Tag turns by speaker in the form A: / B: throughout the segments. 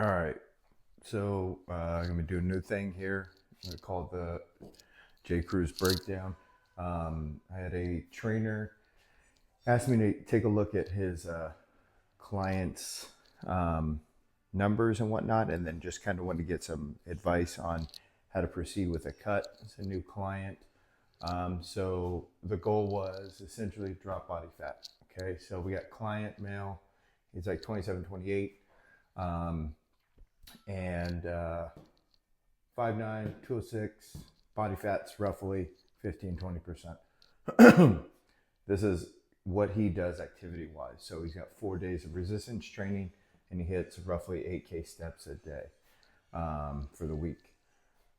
A: All right, so I'm gonna do a new thing here. I'm gonna call it the J Cruz breakdown. I had a trainer ask me to take a look at his clients' numbers and whatnot, and then just kind of want to get some advice on how to proceed with a cut. It's a new client, so the goal was essentially drop body fat. Okay, so we got client male. He's like 27, 28. Um, and 5'9", 206, body fat's roughly 15-20%. This is what he does activity wise. So he's got 4 days of resistance training and he hits roughly 8K steps a day for the week.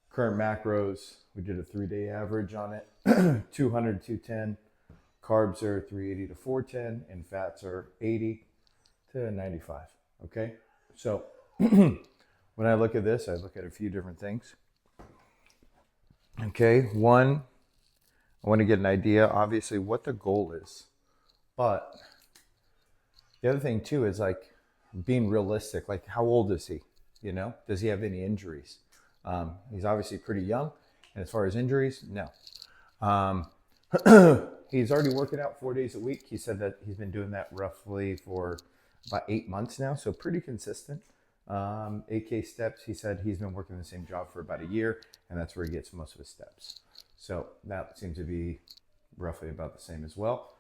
A: Current macros, we did a 3-day average on it. 200 to 210. Carbs are 380 to 410 and fats are 80 to 95. Okay, so when I look at this, I look at a few different things. Okay, one, I want to get an idea, obviously, what the goal is. But the other thing too is like being realistic. Like, how old is he? You know, does he have any injuries? He's obviously pretty young, and as far as injuries, no. He's already working out 4 days a week. He said that he's been doing that roughly for about 8 months now, so pretty consistent. 8K steps. He said he's been working the same job for about a year, and that's where he gets most of his steps. So that seems to be roughly about the same as well.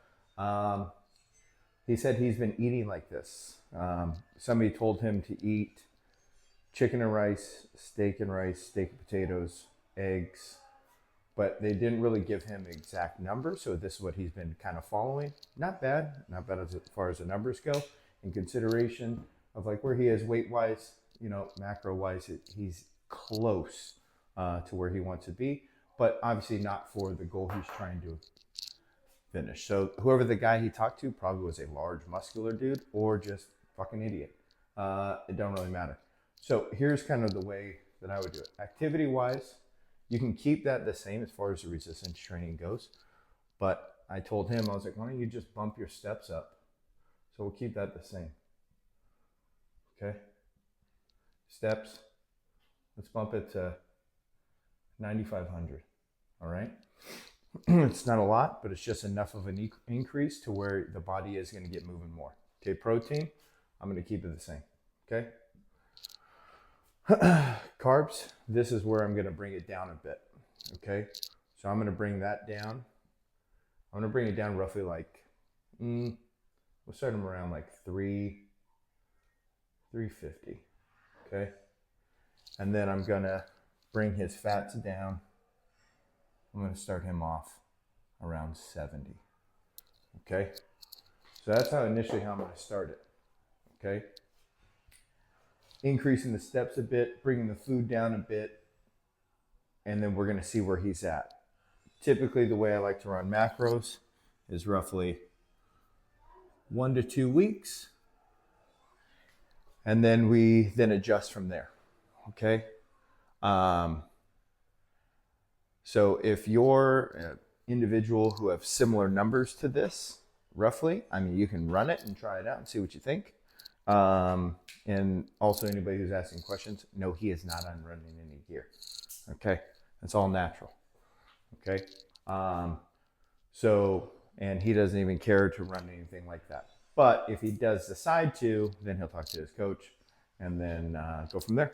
A: He said he's been eating like this. Somebody told him to eat chicken and rice, steak and potatoes, eggs, but they didn't really give him exact numbers. So this is what he's been kind of following. Not bad as far as the numbers go. In consideration of like where he is weight wise, you know, macro wise, he's close to where he wants to be, but obviously not for the goal he's trying to finish. So whoever the guy he talked to probably was a large muscular dude or just fucking idiot. It don't really matter. So here's kind of the way that I would do it. Activity wise, you can keep that the same as far as the resistance training goes. But I told him, I was like, why don't you just bump your steps up? So we'll keep that the same. Okay. Steps, let's bump it to 9,500. All right. It's not a lot, but it's just enough of an increase to where the body is going to get moving more. Okay. Protein, I'm going to keep it the same. Okay. Carbs, this is where I'm going to bring it down a bit. Okay. So I'm going to bring that down. I'm going to bring it down roughly like, we'll start them around like 350. Okay. And then I'm going to bring his fats down. I'm going to start him off around 70. Okay. So that's how I'm going to start it. Okay. Increasing the steps a bit, bringing the food down a bit, and then we're going to see where he's at. Typically, the way I like to run macros is roughly 1 to 2 weeks, and then we adjust from there. Okay. So if you're an individual who have similar numbers to this, roughly, I mean, you can run it and try it out and see what you think. And also anybody who's asking questions, no, he is not on running any gear. Okay. That's all natural. Okay. And he doesn't even care to run anything like that. But if he does decide to, then he'll talk to his coach and then go from there.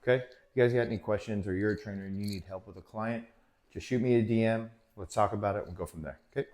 A: Okay. If you guys got any questions or you're a trainer and you need help with a client, just shoot me a DM. Let's talk about it. We'll go from there. Okay.